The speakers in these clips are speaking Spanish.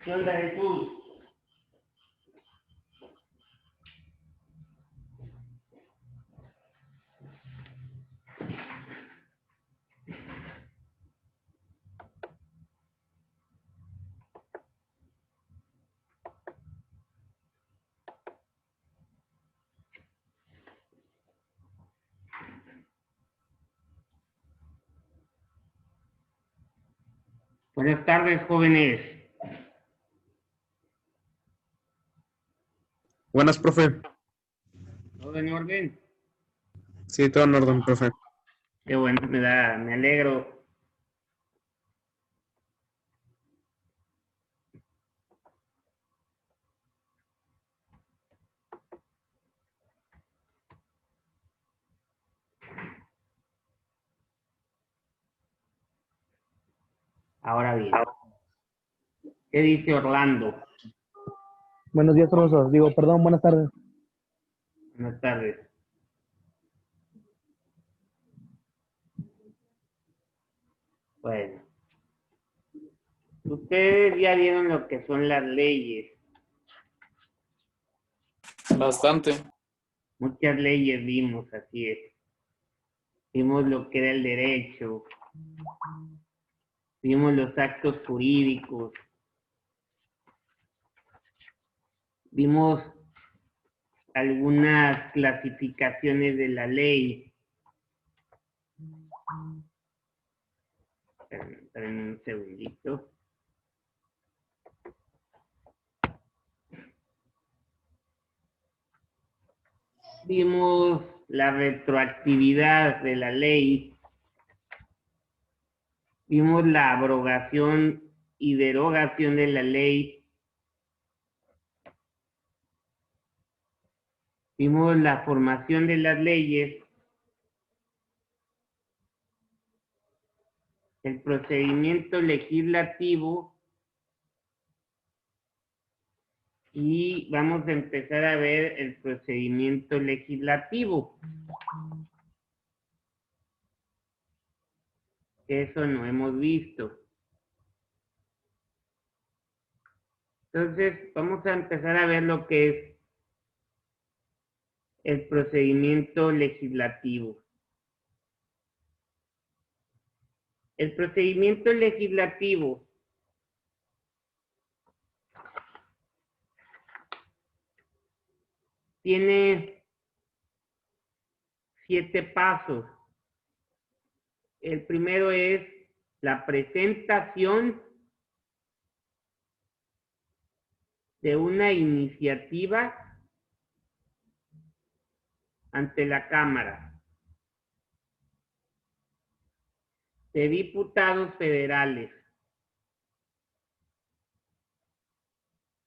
¿Qué onda, Jesús? Buenas tardes, jóvenes. Buenas, profe. ¿Todo en orden? Sí, todo en orden, profe. Qué bueno, me alegro. Ahora bien, ¿qué dice Orlando? Buenos días, profesor. Perdón, buenas tardes. Buenas tardes. Bueno, ustedes ya vieron lo que son las leyes. Bastante. Muchas leyes vimos, así es. Vimos lo que era el derecho. Vimos los actos jurídicos. Vimos algunas clasificaciones de la ley. Esperen un segundito. Vimos la retroactividad de la ley. Vimos la abrogación y derogación de la ley. Vimos la formación de las leyes. El procedimiento legislativo. Y vamos a empezar a ver el procedimiento legislativo. Eso no hemos visto. Entonces, vamos a empezar a ver lo que es el procedimiento legislativo. El procedimiento legislativo tiene 7 pasos. El primero es la presentación de una iniciativa ante la Cámara de Diputados Federales,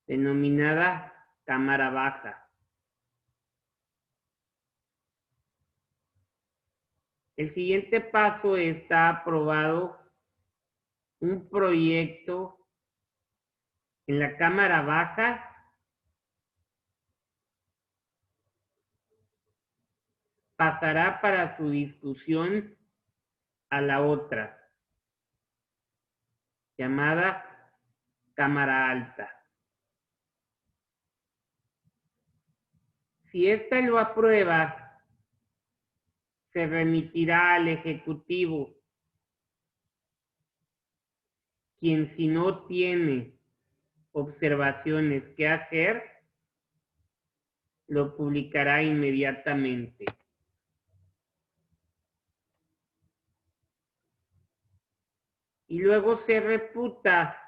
denominada Cámara Baja. El siguiente paso está aprobado un proyecto en la Cámara Baja pasará para su discusión a la otra, llamada Cámara Alta. Si ésta lo aprueba, se remitirá al Ejecutivo, quien si no tiene observaciones que hacer, lo publicará inmediatamente. Y luego se reputa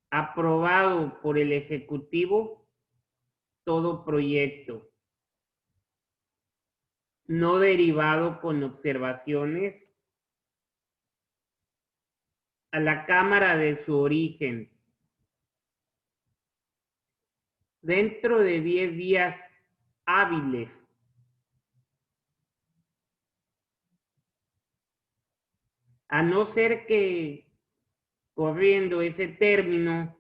aprobado por el Ejecutivo todo proyecto no derivado con observaciones a la Cámara de su origen dentro de 10 días hábiles. A no ser que, corriendo ese término,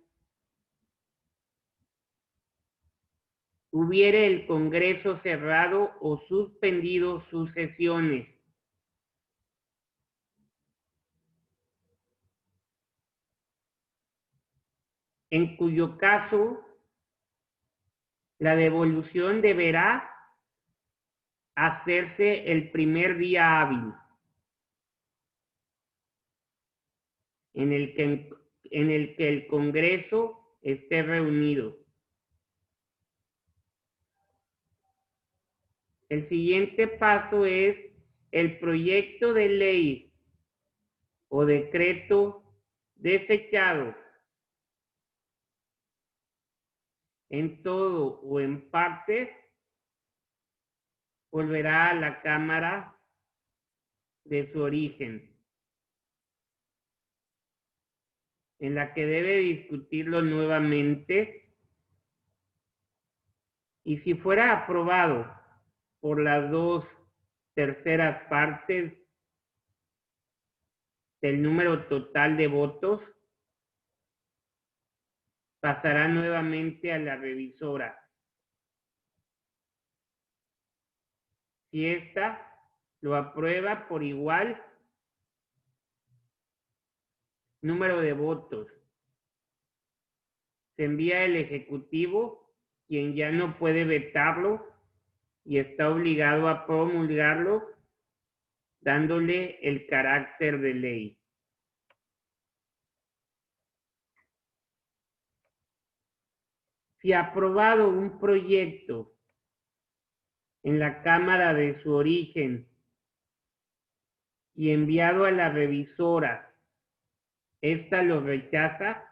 hubiere el Congreso cerrado o suspendido sus sesiones. en cuyo caso la devolución deberá hacerse el primer día hábil en el que el Congreso esté reunido. El siguiente paso es el proyecto de ley o decreto desechado en todo o en parte volverá a la Cámara de su origen, en la que debe discutirlo nuevamente, y si fuera aprobado por las 2/3 partes del número total de votos, pasará nuevamente a la revisora. Si ésta lo aprueba por igual número de votos, se envía al Ejecutivo, quien ya no puede vetarlo y está obligado a promulgarlo, dándole el carácter de ley. Si aprobado un proyecto en la Cámara de su origen y enviado a la revisora, ésta lo rechaza,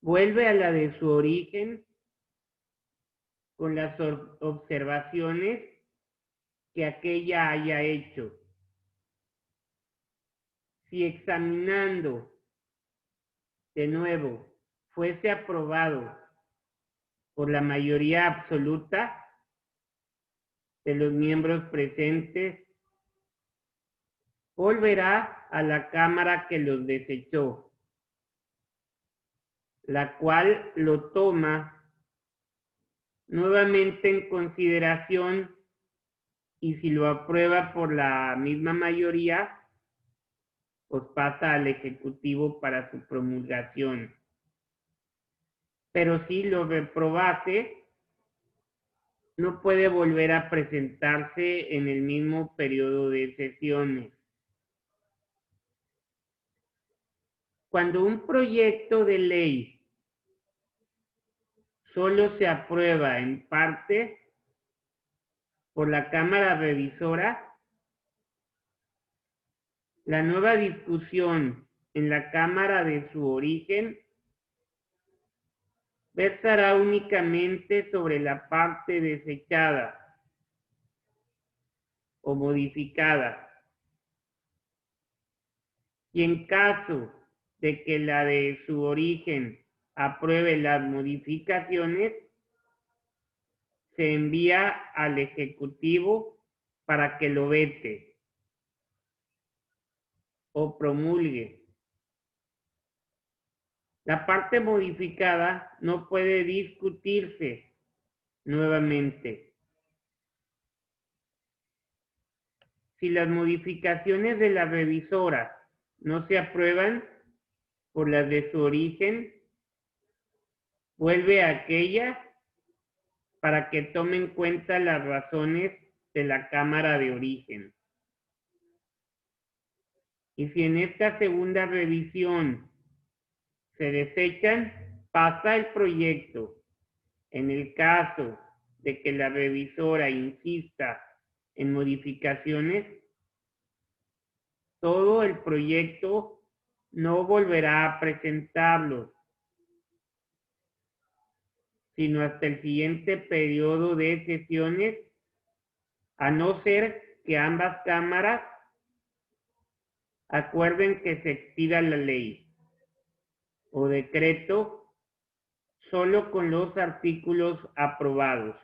vuelve a la de su origen con las observaciones que aquella haya hecho. Si examinando de nuevo fuese aprobado por la mayoría absoluta de los miembros presentes, volverá a la Cámara que los desechó, la cual lo toma nuevamente en consideración, y si lo aprueba por la misma mayoría, pues pasa al Ejecutivo para su promulgación. Pero si lo reprobase, no puede volver a presentarse en el mismo periodo de sesiones. Cuando un proyecto de ley solo se aprueba en parte por la Cámara Revisora, la nueva discusión en la Cámara de su origen versará únicamente sobre la parte desechada o modificada. Y en caso de que la de su origen apruebe las modificaciones, se envía al Ejecutivo para que lo vete o promulgue. La parte modificada no puede discutirse nuevamente. Si las modificaciones de la revisora no se aprueban por las de su origen, vuelve a aquella para que tome en cuenta las razones de la Cámara de origen. Y si en esta segunda revisión se desechan, pasa el proyecto. En el caso de que la revisora insista en modificaciones, todo el proyecto no volverá a presentarlo, sino hasta el siguiente periodo de sesiones, a no ser que ambas cámaras acuerden que se expida la ley o decreto solo con los artículos aprobados.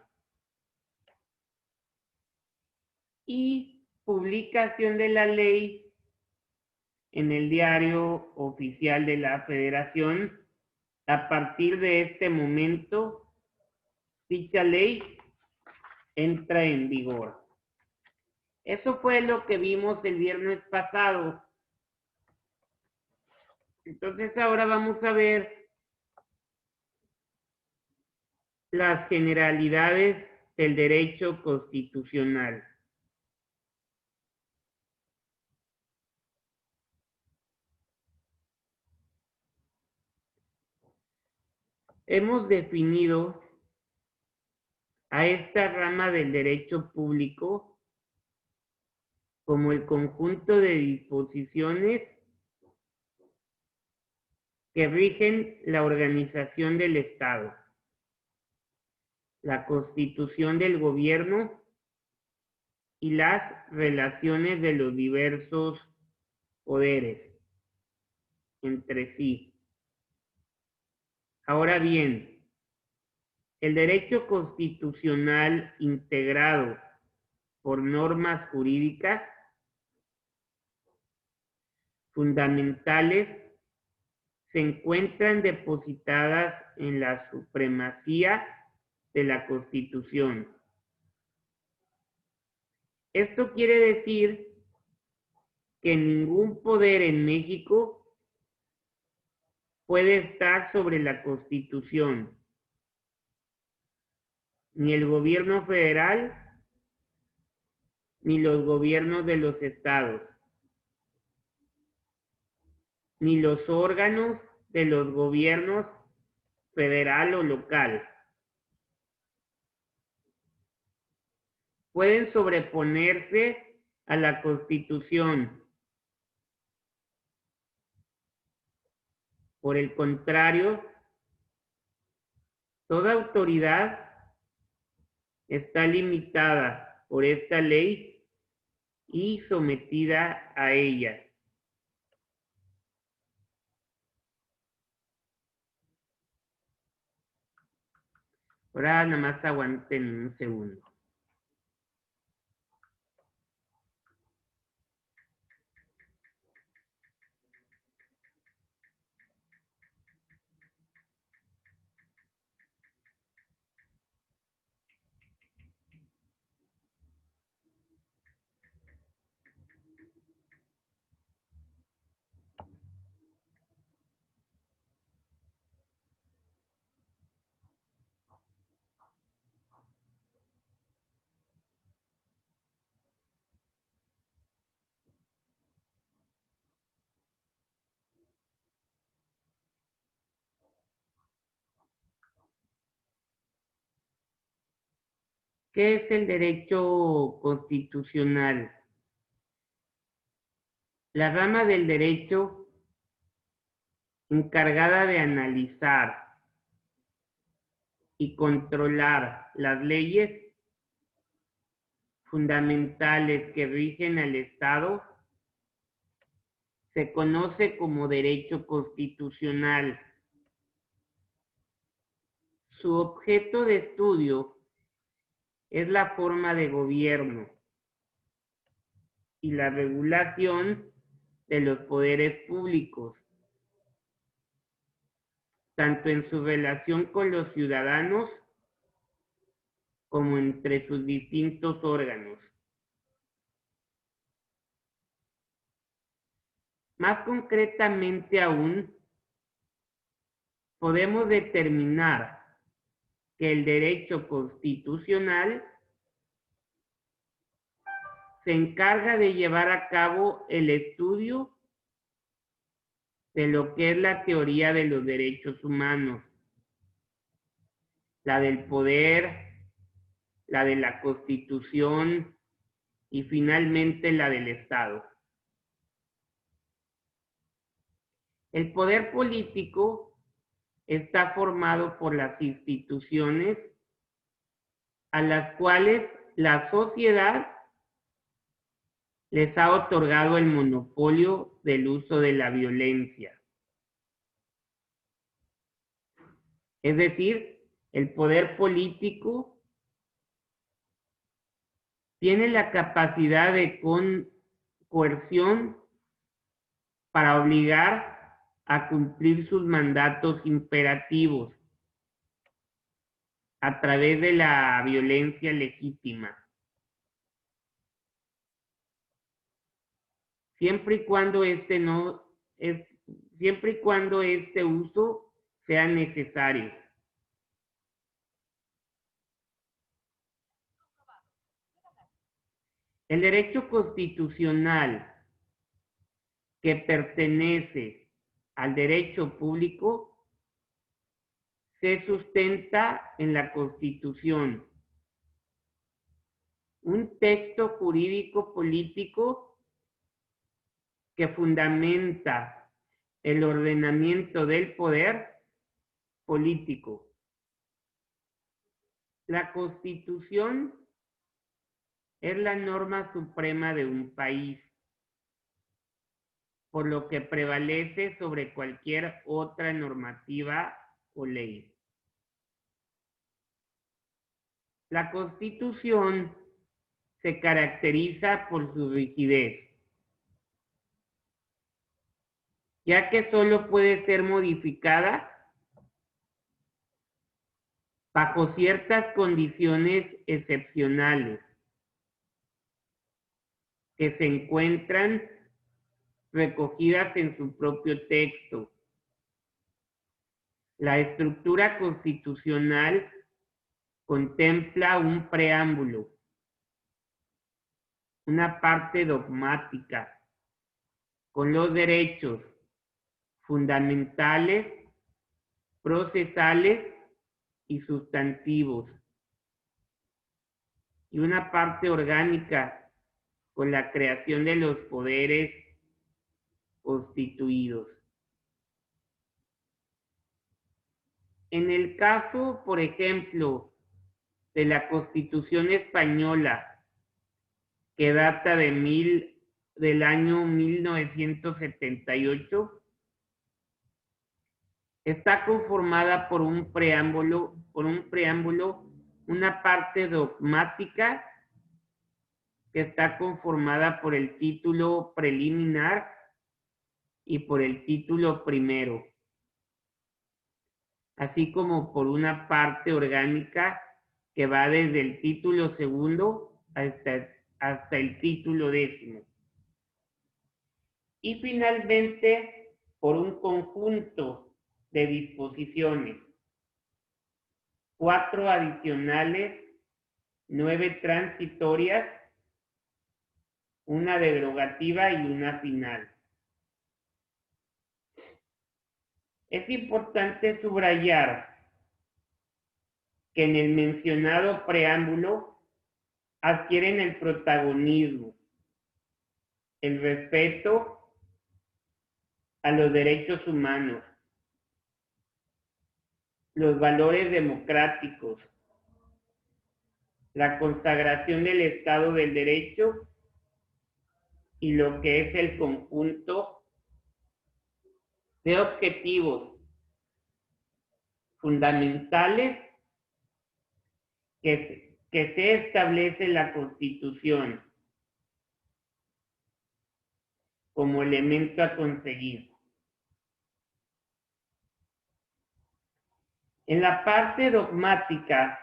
Y publicación de la ley en el Diario Oficial de la Federación. A partir de este momento, dicha ley entra en vigor. Eso fue lo que vimos el viernes pasado. Entonces ahora vamos a ver las generalidades del derecho constitucional. Hemos definido a esta rama del derecho público como el conjunto de disposiciones que rigen la organización del Estado, la constitución del gobierno y las relaciones de los diversos poderes entre sí. Ahora bien, el derecho constitucional integrado por normas jurídicas fundamentales se encuentran depositadas en la supremacía de la Constitución. Esto quiere decir que ningún poder en México puede estar sobre la Constitución, ni el gobierno federal, ni los gobiernos de los estados, ni los órganos de los gobiernos federal o local. Pueden sobreponerse a la Constitución. Por el contrario, toda autoridad está limitada por esta ley y sometida a ella. Ahora nada más aguanten un segundo. ¿Qué es el derecho constitucional? La rama del derecho encargada de analizar y controlar las leyes fundamentales que rigen al Estado se conoce como derecho constitucional. Su objeto de estudio es la forma de gobierno y la regulación de los poderes públicos, tanto en su relación con los ciudadanos como entre sus distintos órganos. Más concretamente aún, podemos determinar que el derecho constitucional se encarga de llevar a cabo el estudio de lo que es la teoría de los derechos humanos, la del poder, la de la Constitución y finalmente la del Estado. El poder político está formado por las instituciones a las cuales la sociedad les ha otorgado el monopolio del uso de la violencia. Es decir, el poder político tiene la capacidad de coerción para obligar a cumplir sus mandatos imperativos a través de la violencia legítima. Siempre y cuando este no es siempre y cuando este uso sea necesario. El derecho constitucional que pertenece al derecho público se sustenta en la Constitución, un texto jurídico político que fundamenta el ordenamiento del poder político. La Constitución es la norma suprema de un país, por lo que prevalece sobre cualquier otra normativa o ley. La Constitución se caracteriza por su rigidez, ya que solo puede ser modificada bajo ciertas condiciones excepcionales que se encuentran recogidas en su propio texto. La estructura constitucional contempla un preámbulo, una parte dogmática, con los derechos fundamentales, procesales y sustantivos, y una parte orgánica con la creación de los poderes constituidos. En el caso, por ejemplo, de la Constitución española, que data del año 1978, está conformada por un preámbulo, una parte dogmática que está conformada por el título preliminar y por el título primero, así como por una parte orgánica que va desde el título segundo hasta el título 10º. Y finalmente, por un conjunto de disposiciones, 4 adicionales, 9 transitorias, una derogativa y una final. Es importante subrayar que en el mencionado preámbulo adquieren el protagonismo, el respeto a los derechos humanos, los valores democráticos, la consagración del Estado del Derecho y lo que es el conjunto de objetivos fundamentales que se establece en la Constitución como elemento a conseguir. En la parte dogmática,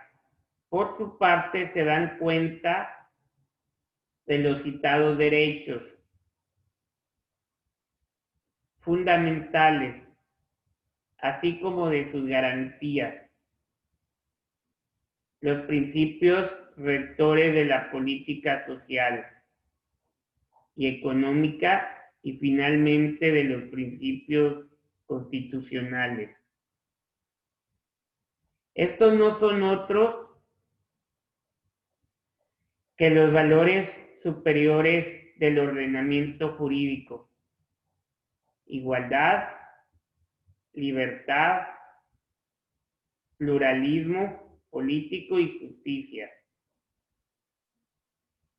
por su parte, se dan cuenta de los citados derechos fundamentales, así como de sus garantías, los principios rectores de la política social y económica y finalmente de los principios constitucionales. Estos no son otros que los valores superiores del ordenamiento jurídico: igualdad, libertad, pluralismo político y justicia.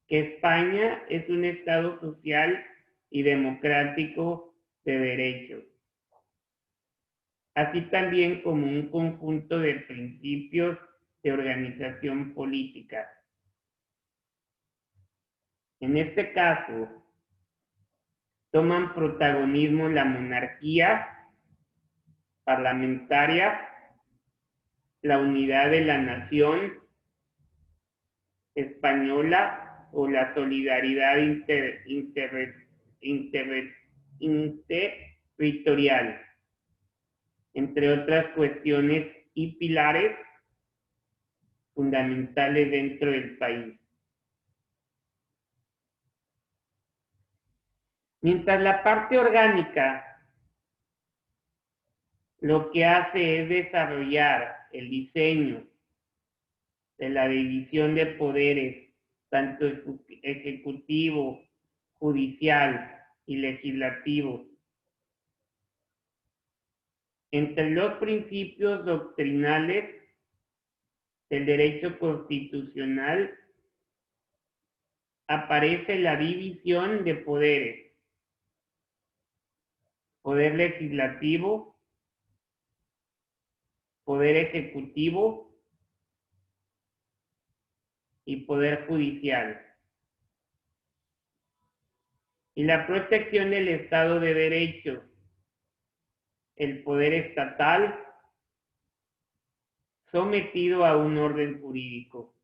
Que España es un Estado social y democrático de derechos, así también como un conjunto de principios de organización política. En este caso, toman protagonismo la monarquía parlamentaria, la unidad de la nación española o la solidaridad territorial, entre otras cuestiones y pilares fundamentales dentro del país. Mientras la parte orgánica lo que hace es desarrollar el diseño de la división de poderes, tanto ejecutivo, judicial y legislativo, entre los principios doctrinales del derecho constitucional aparece la división de poderes: poder legislativo, poder ejecutivo y poder judicial. Y la protección del Estado de Derecho, el poder estatal sometido a un orden jurídico.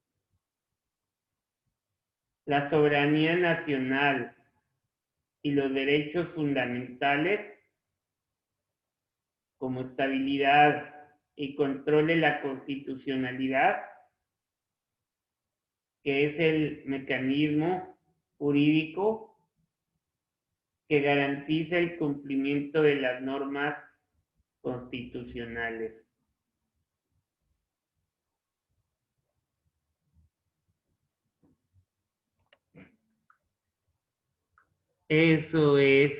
La soberanía nacional y los derechos fundamentales, como estabilidad y control de la constitucionalidad, que es el mecanismo jurídico que garantiza el cumplimiento de las normas constitucionales. Eso es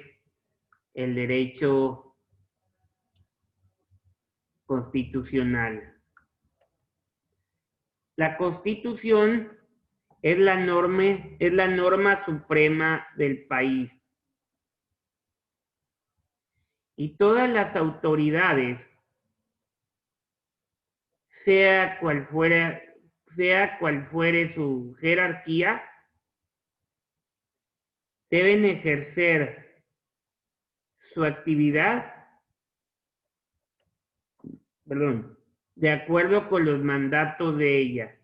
el derecho constitucional. La Constitución es la norma suprema del país. Y todas las autoridades, sea cual fuere su jerarquía, deben ejercer su actividad, de acuerdo con los mandatos de ella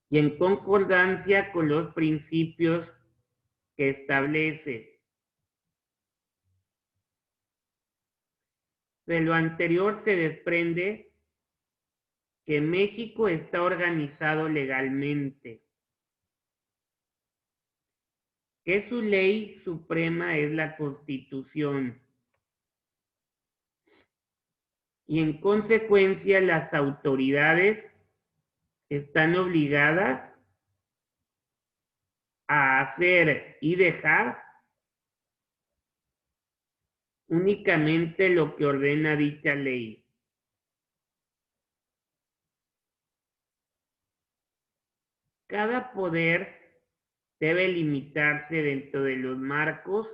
y en concordancia con los principios que establece. De lo anterior se desprende que México está organizado legalmente, que su ley suprema es la Constitución, y en consecuencia las autoridades están obligadas a hacer y dejar únicamente lo que ordena dicha ley. Cada poder debe limitarse dentro de los marcos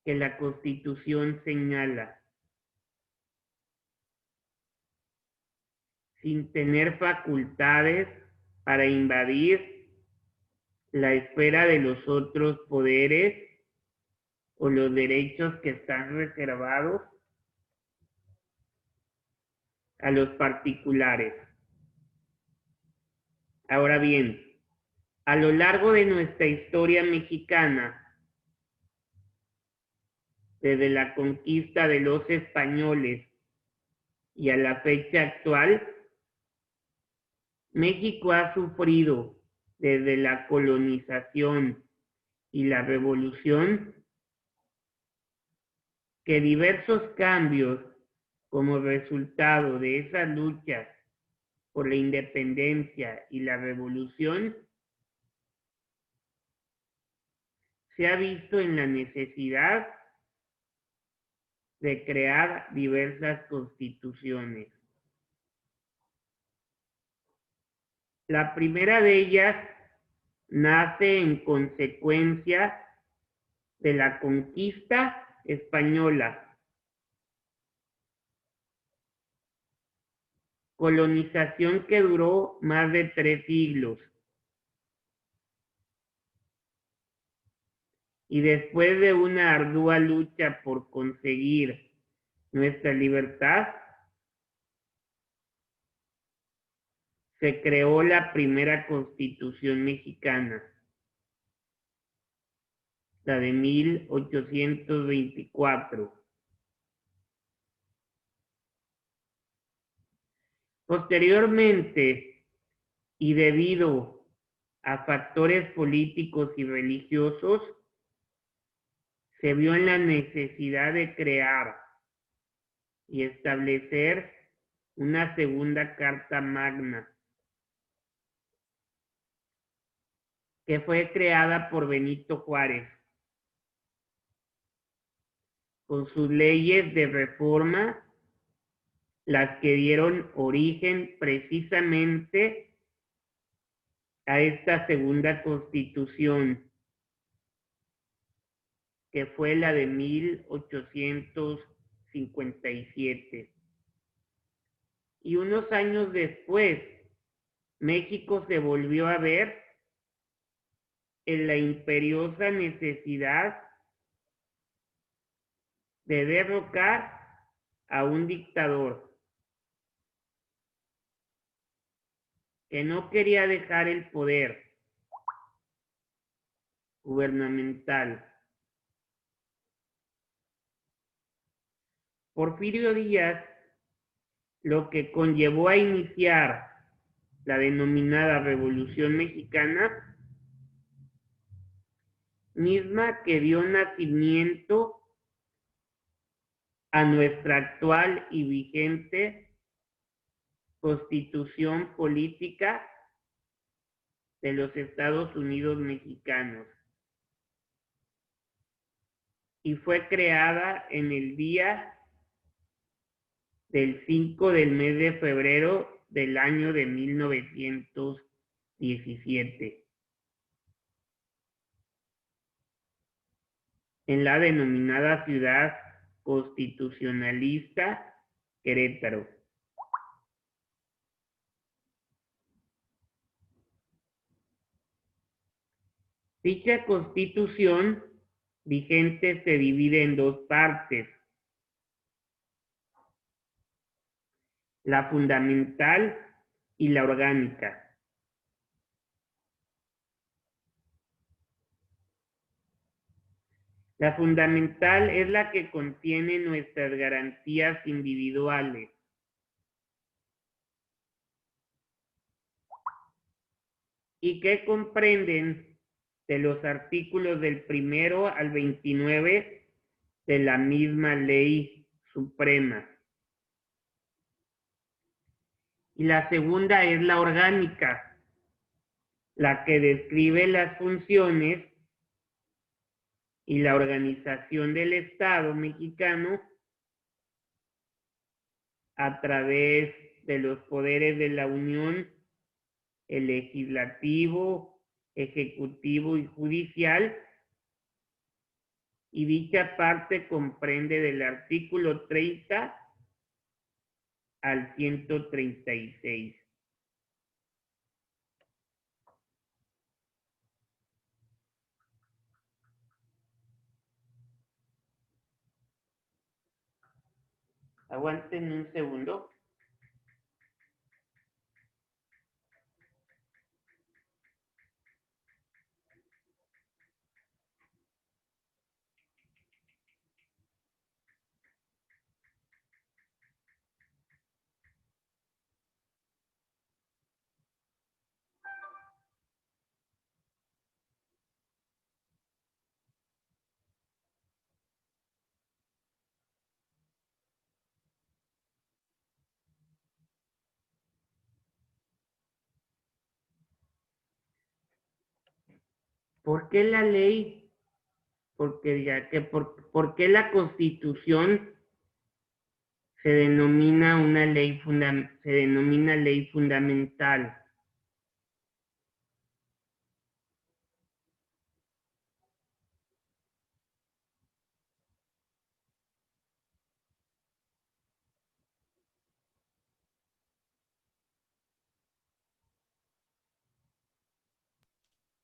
que la Constitución señala, sin tener facultades para invadir la esfera de los otros poderes o los derechos que están reservados a los particulares. Ahora bien, a lo largo de nuestra historia mexicana, desde la conquista de los españoles y a la fecha actual, México ha sufrido desde la colonización y la revolución que diversos cambios como resultado de esas luchas por la independencia y la revolución se ha visto en la necesidad de crear diversas constituciones. La primera de ellas nace en consecuencia de la conquista española, colonización que duró más de 3 siglos. Y después de una ardua lucha por conseguir nuestra libertad, se creó la primera Constitución mexicana. la de 1824. Posteriormente, y debido a factores políticos y religiosos, se vio en la necesidad de crear y establecer una segunda Carta Magna, que fue creada por Benito Juárez, con sus leyes de reforma, las que dieron origen precisamente a esta segunda Constitución, que fue la de 1857. Y unos años después, México se volvió a ver en la imperiosa necesidad de derrocar a un dictador que no quería dejar el poder gubernamental. Porfirio Díaz, lo que conllevó a iniciar la denominada Revolución Mexicana, misma que dio nacimiento a nuestra actual y vigente Constitución Política de los Estados Unidos Mexicanos, y fue creada en el día del 5 del mes de febrero del año de 1917, en la denominada ciudad constitucionalista Querétaro. Dicha Constitución vigente se divide en dos partes: la fundamental y la orgánica. La fundamental es la que contiene nuestras garantías individuales. Y que comprenden de los artículos del 1 al 29 de la misma ley suprema. Y la segunda es la orgánica, la que describe las funciones y la organización del Estado mexicano a través de los poderes de la Unión, el legislativo, ejecutivo y judicial, y dicha parte comprende del artículo 30 al 136. Aguanten un segundo. ¿Por qué la ley? ¿Por qué la Constitución se denomina ley fundamental?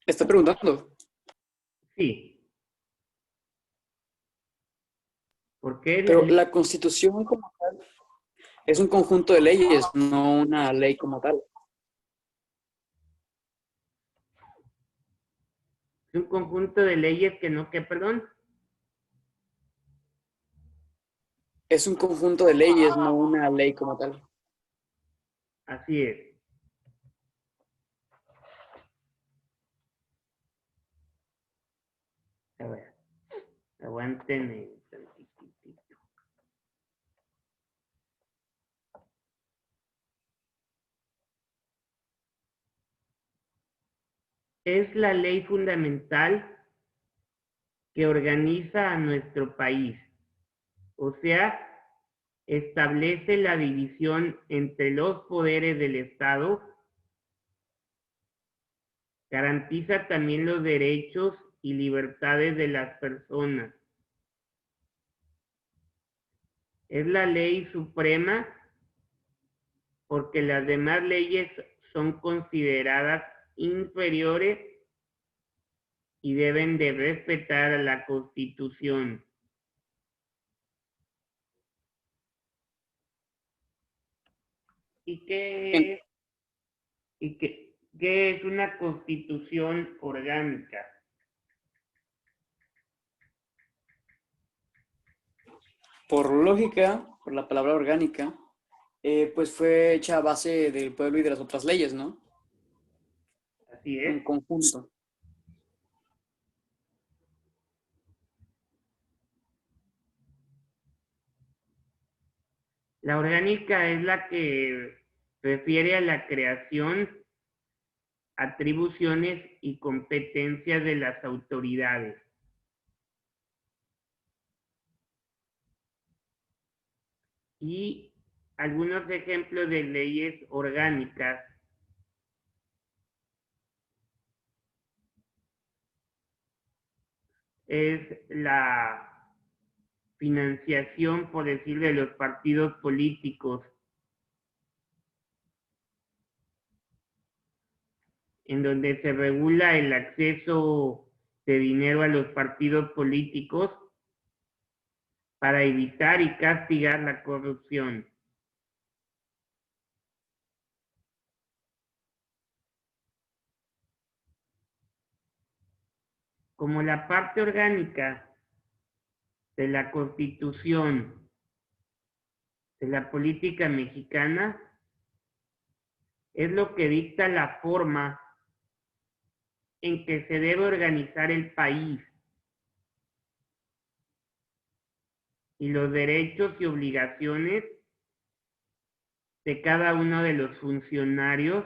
¿Está preguntando? Sí. ¿Por qué Pero la Constitución como tal es un conjunto de leyes, no una ley como tal. Es un conjunto de leyes que no, ¿qué, perdón? Es un conjunto de leyes, no una ley como tal. Así es. A ver, aguántenme tantitito. Es la ley fundamental que organiza a nuestro país. O sea, establece la división entre los poderes del Estado, garantiza también los derechos y libertades de las personas. Es la ley suprema porque las demás leyes son consideradas inferiores y deben de respetar a la Constitución. ¿Y qué, qué es una Constitución orgánica? Por lógica, por la palabra orgánica, pues fue hecha a base del pueblo y de las otras leyes, ¿no? Así En es. conjunto. La orgánica es la que refiere a la creación, atribuciones y competencias de las autoridades. Y algunos ejemplos de leyes orgánicas es la financiación, por decir, de los partidos políticos, en donde se regula el acceso de dinero a los partidos políticos para evitar y castigar la corrupción. Como la parte orgánica de la Constitución de la política mexicana es lo que dicta la forma en que se debe organizar el país y los derechos y obligaciones de cada uno de los funcionarios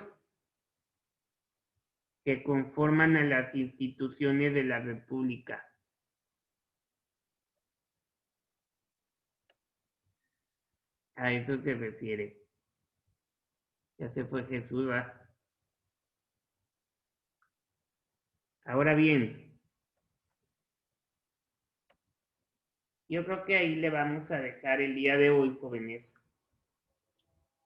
que conforman a las instituciones de la República. A eso se refiere. Ya se fue Jesús, ¿va? Ahora bien, yo creo que ahí le vamos a dejar el día de hoy, jóvenes,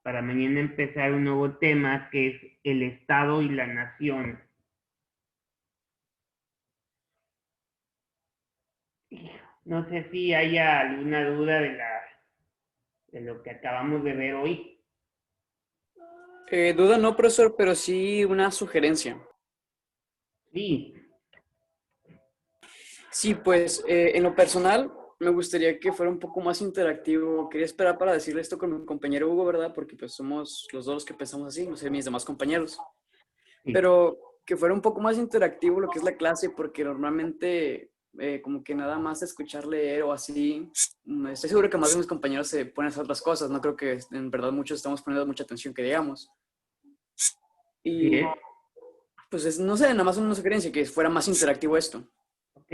para mañana empezar un nuevo tema que es el Estado y la nación. No sé si haya alguna duda de lo que acabamos de ver hoy. Duda no, profesor, pero sí una sugerencia. Sí, Sí, pues en lo personal me gustaría que fuera un poco más interactivo. Quería esperar para decirle esto con mi compañero Hugo, ¿verdad? Porque pues somos los dos los que pensamos así, no sé, mis demás compañeros. sí. Pero que fuera un poco más interactivo lo que es la clase, porque normalmente como que nada más escuchar leer o así, estoy seguro que más de mis compañeros se ponen a hacer otras cosas, no creo que en verdad muchos estamos poniendo mucha atención que digamos. Sí, Y pues no sé, nada más una sugerencia, que fuera más interactivo esto. ok.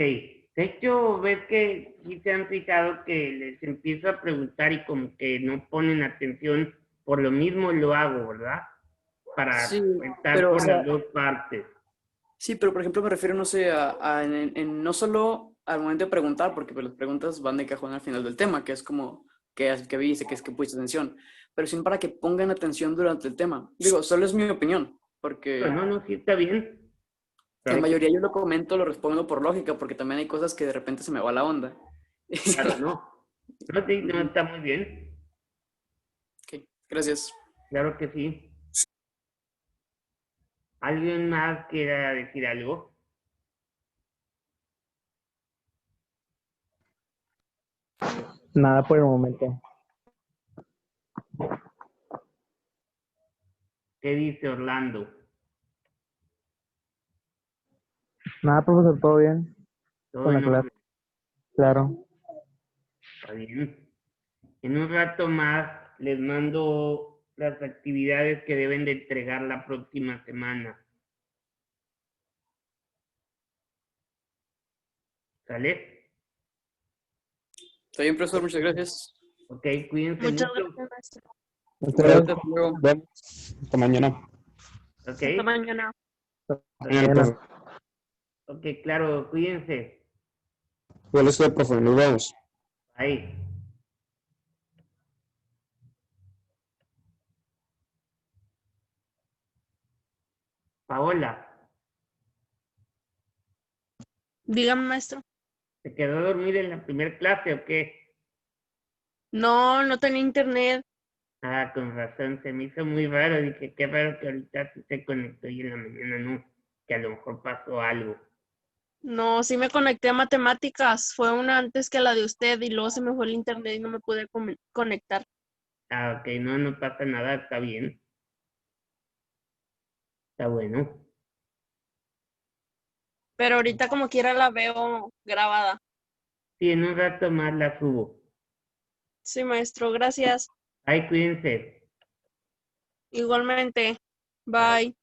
De hecho, ves que sí se han fijado que les empiezo a preguntar y como que no ponen atención, por lo mismo lo hago, ¿verdad? Sí, Para estar pero o por las sea, dos partes. sí, pero por ejemplo me refiero, no sé, en no solo al momento de preguntar, porque pues, las preguntas van de cajón al final del tema, que es como, ¿qué viste? ¿Qué es que pusiste atención? Pero sino para que pongan atención durante el tema. Digo, solo es mi opinión, Pero porque no, no, sí está bien. en Claro que, mayoría yo lo comento, lo respondo por lógica, porque también hay cosas que de repente se me va la onda. claro, no. No, sí, no, Ujú. está muy bien. Ok, gracias. Claro que sí. ¿Alguien más quiera decir algo? Nada por el momento. ¿Qué dice Orlando? Nada, profesor, todo bien Todo con la en clase. orden, Claro. está bien. En un rato más les mando las actividades que deben de entregar la próxima semana. ¿Sale? Está bien, profesor, muchas gracias. Ok, cuídense Muchas mucho. gracias, maestro. Muchas Igualmente, gracias. hasta luego. Nos vemos. Hasta mañana. Ok, Hasta mañana. Mañana, Mañana. profe. ok, claro, cuídense. Igual usted, profe. Nos vemos. Ahí. Paola, Dígame, maestro. ¿se quedó a dormir en la primera clase o qué? No, no tenía internet. Ah, con razón, se me hizo muy raro. Dije, qué raro que ahorita sí se conectó y en la mañana no. Que a lo mejor pasó algo. No, sí me conecté a matemáticas. Fue una antes que la de usted y luego se me fue el internet y no me pude conectar. Ah, ok, no, no pasa nada, está bien. Está bueno. Pero ahorita como quiera la veo grabada. Sí, en un rato más la subo. Sí, maestro, gracias. Ay, cuídense. Igualmente. Bye. Bye.